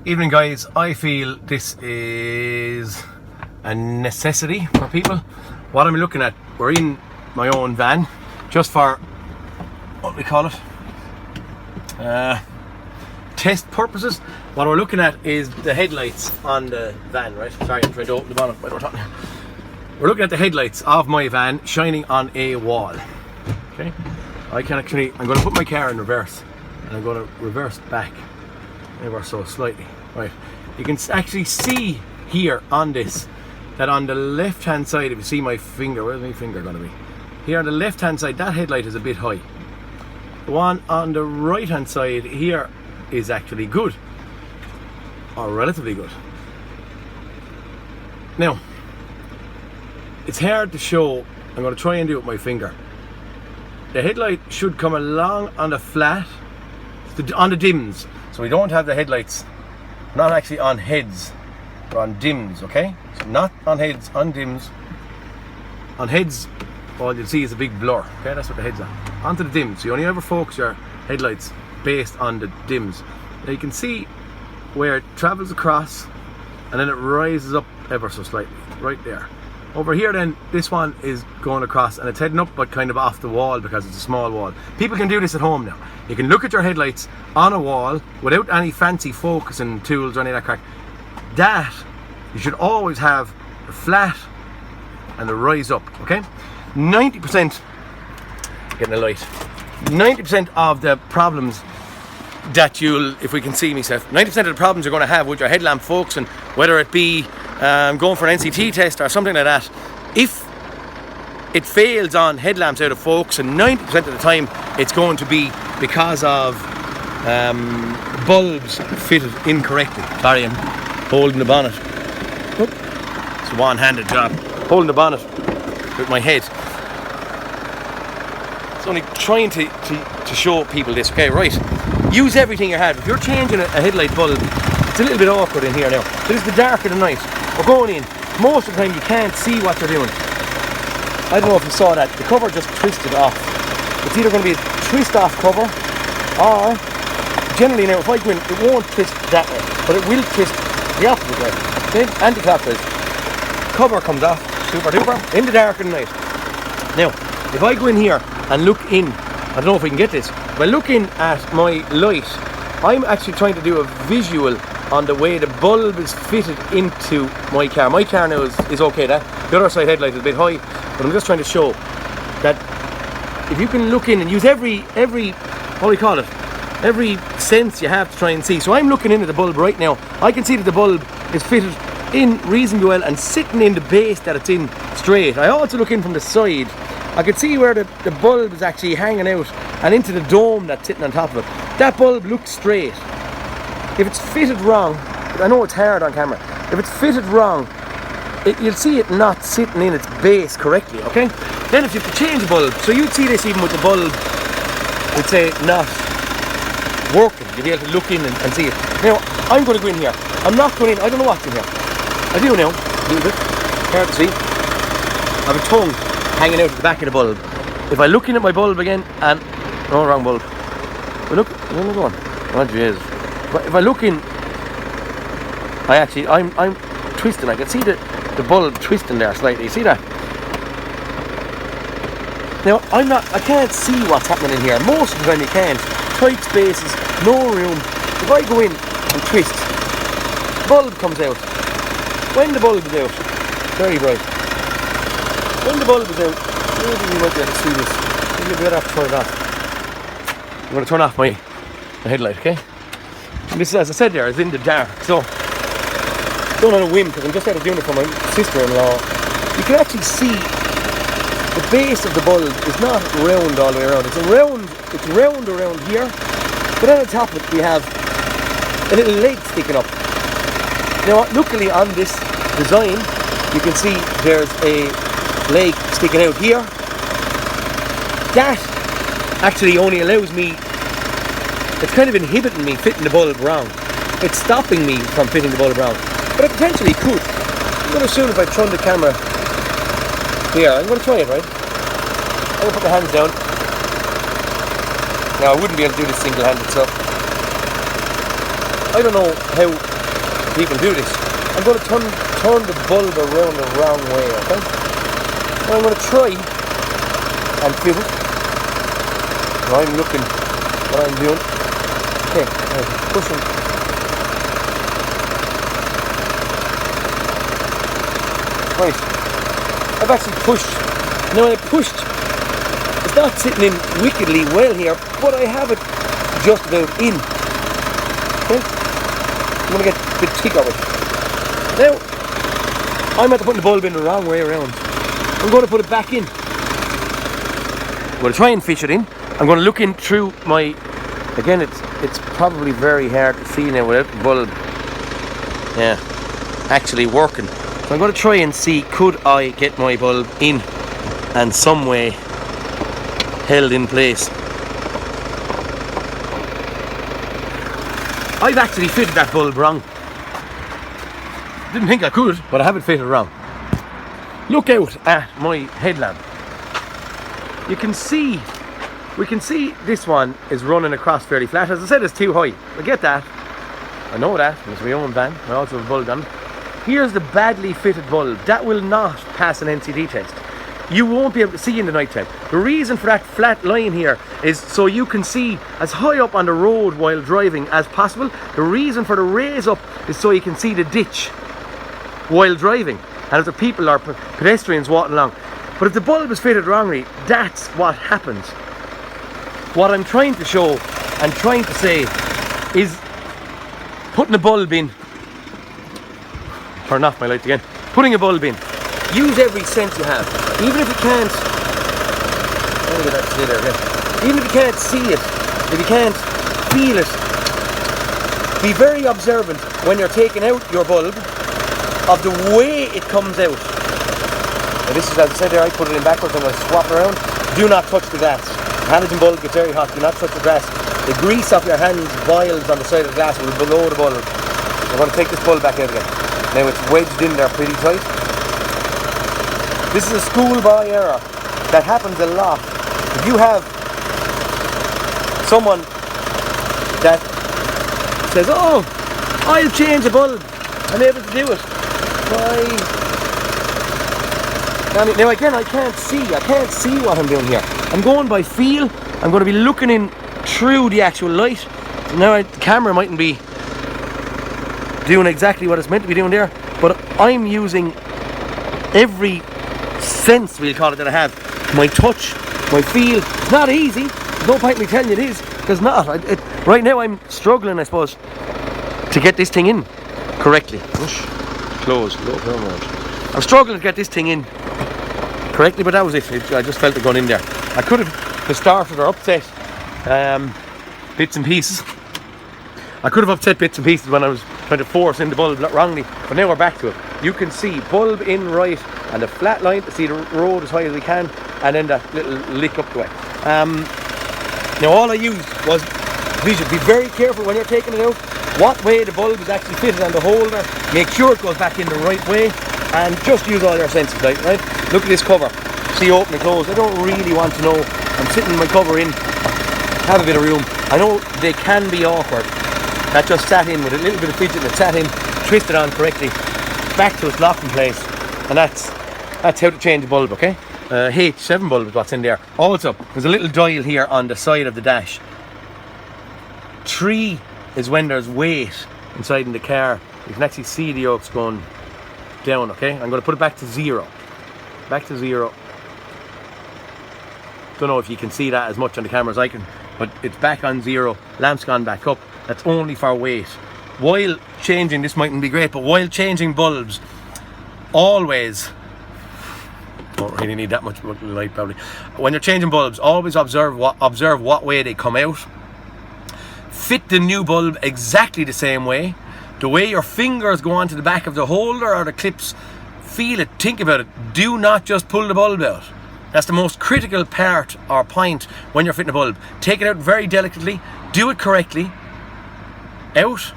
Evening guys, I feel this is a necessity for people. What I'm looking at, we're in my own van, just for, what we call it, test purposes. What we're looking at is the headlights on the van, right? Sorry, I'm trying to open the bonnet while we're talking. We're looking at the headlights of my van shining on a wall. Okay, I'm going to put my car in reverse and I'm going to reverse back ever so slightly. Right, you can actually see here on this that on the left hand side, if you see my finger, where's my finger going to be? Here on the left hand side, that headlight is a bit high. The one on the right hand side here is actually good, or relatively good. Now, it's hard to show. I'm going to try and do it with my finger. The headlight should come along on the flat, on the dims. So we don't have the headlights, not actually on heads, but on dims, okay? So not on heads, on dims. On heads, all you'll see is a big blur, okay? That's what the heads are. Onto the dims. So you only ever focus your headlights based on the dims. Now you can see where it travels across and then it rises up ever so slightly, right there. Over here then, this one is going across and it's heading up but kind of off the wall because it's a small wall. People can do this at home now. You can look at your headlights on a wall without any fancy focusing tools or any of that crack. That, you should always have the flat and the rise up, okay? 90%, getting a light, 90% of the problems that you'll, if we can see myself, 90% of the problems you're going to have with your headlamp focusing, whether it be going for an NCT test or something like that, if it fails on headlamps out of focus, and 90% of the time it's going to be because of bulbs fitted incorrectly. Sorry, I'm holding the bonnet. It's a one-handed job, holding the bonnet with my head. It's only trying to show people this. Okay, right, use everything you have. If you're changing a headlight bulb, it's a little bit awkward in here now. So this is the dark of the night. We're going in. Most of the time you can't see what you're doing. I don't know if you saw that. The cover just twisted off. It's either going to be a twist off cover, or generally now if I go in, it won't twist that way, but it will twist the opposite way. Okay? Anti-clockwise. Cover comes off, super duper, in the dark of the night. Now, if I go in here and look in, I don't know if we can get this, if I look in at my light, I'm actually trying to do a visual on the way the bulb is fitted into my car. My car now is okay. The other side headlight is a bit high, but I'm just trying to show that if you can look in and use every what do we call it, every sense you have to try and see. So I'm looking in at the bulb right now. I can see that the bulb is fitted in reasonably well and sitting in the base that it's in straight. I also look in from the side. I can see where the bulb is actually hanging out and into the dome that's sitting on top of it. That bulb looks straight. If it's fitted wrong, I know it's hard on camera, if it's fitted wrong, you'll see it not sitting in its base correctly, okay? Then if you have to change the bulb, so you'd see this even with the bulb, we'd say not working, you'd be able to look in and see it. Now, I'm going to go in here. I'm not going in, I don't know what's in here. I do now, a little bit, hard to see. I have a tongue hanging out at the back of the bulb. If I look in at my bulb again, and, no, wrong bulb. Look, where am I going? Oh, Jesus. But if I look in, I'm twisting. I can see the bulb twisting there slightly. You see that? Now I can't see what's happening in here. Most of the time you can't. Tight spaces, no room. If I go in and twist, the bulb comes out. When the bulb is out, very bright. When the bulb is out, maybe you might be able to see this. Maybe you'll be able to turn it off. I'm going to turn off my headlight, okay? And this, as I said there, is in the dark, so don't on a whim, because I'm just out of doing it for my sister-in-law. You can actually see the base of the bulb is not round all the way around. It's round around here, but then on top of it we have a little leg sticking up. Now, luckily on this design, you can see there's a leg sticking out here. That actually only allows me, it's kind of inhibiting me fitting the bulb round. It's stopping me from fitting the bulb round. But I potentially could. I'm going to assume if I turn the camera here, I'm going to try it, right? I'm going to put the hands down. Now I wouldn't be able to do this single-handed, so I don't know how people do this. I'm going to turn the bulb around the wrong way, okay? And I'm going to try and fit it. So I'm looking what I'm doing. Okay, I'm pushing. Right, I've actually pushed. Now I pushed. It's not sitting in wickedly well here, but I have it just about in. Okay, I'm going to get a bit thicker with it. Now, I'm at putting the bulb in the wrong way around. I'm going to put it back in. I'm going to try and fish it in. I'm going to look in through my... Again, it's probably very hard to see now without the bulb actually working. So I'm going to try and see, could I get my bulb in and some way held in place. I've actually fitted that bulb wrong. Didn't think I could, but I have it fitted wrong. Look out at my headlamp. You can see, we can see this one is running across fairly flat. As I said, it's too high. I get that. I know that. It's my own van. I also have a bulb on. Here's the badly fitted bulb. That will not pass an NCD test. You won't be able to see in the night time. The reason for that flat line here is so you can see as high up on the road while driving as possible. The reason for the raise up is so you can see the ditch while driving, and if the people or pedestrians walking along. But if the bulb is fitted wrongly, that's what happens. What I'm trying to show and trying to say is putting a bulb in. Turn off my lights again. Putting a bulb in. Use every sense you have. Even if you can't... Let me get that to stay there again. Even if you can't see it, if you can't feel it, be very observant when you're taking out your bulb of the way it comes out. Now this is, as I said there, I put it in backwards and I swap around. Do not touch the glass. The halogen bulb gets very hot. Do not touch the glass. The grease off your hands boils on the side of the glass will below the bulb. I'm going to take this bulb back out again. Now it's wedged in there pretty tight. This is a schoolboy error that happens a lot. If you have someone that says, oh, I'll change a bulb, I'm able to do it. Why? Now again, I can't see what I'm doing here. I'm going by feel. I'm going to be looking in through the actual light. Now the camera mightn't be doing exactly what it's meant to be doing there, but I'm using every sense, we'll call it, that I have. My touch, my feel. It's not easy. There's no point in me telling you it is. There's not. Right now I'm struggling, I suppose, to get this thing in correctly. Close. Low power mode. I'm struggling to get this thing in correctly, but that was it. I just felt it going in there. I could have started or upset bits and pieces. I could have upset bits and pieces when I was trying to force in the bulb wrongly, but now we're back to it. You can see bulb in right and the flat line to see the road as high as we can, and then that little lick up the way. Now all I used was vision. Be very careful when you're taking it out what way the bulb is actually fitted on the holder. Make sure it goes back in the right way, and just use all your senses, right? Look at this cover. See, open and close. I don't really want to know. I'm sitting my cover in, have a bit of room. I know they can be awkward. That just sat in with a little bit of fidget that sat in, twisted on correctly, back to its locking place, and that's how to change the bulb, okay? H7 bulb is what's in there. Also, there's a little dial here on the side of the dash. 3 is when there's weight inside in the car. You can actually see the yokes going down, okay? I'm going to put it back to 0. Back to 0. Don't know if you can see that as much on the camera as I can, but it's back on 0. Lamp's gone back up. That's only for weight. While changing, this mightn't be great, but while changing bulbs, always, don't really need that much light probably. When you're changing bulbs, always observe what way they come out. Fit the new bulb exactly the same way. The way your fingers go onto the back of the holder or the clips, feel it, think about it. Do not just pull the bulb out. That's the most critical part or point when you're fitting a bulb. Take it out very delicately, do it correctly. Out,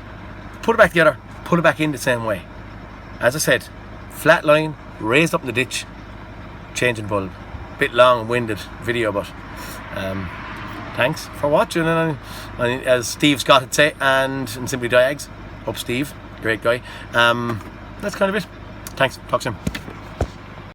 put it back together, put it back in the same way. As I said, flat line, raised up in the ditch, changing bulb. Bit long-winded video, but thanks for watching. And as Steve Scott would say, and Simply Diags, up Steve. great guy. That's kind of it. Thanks, talk soon.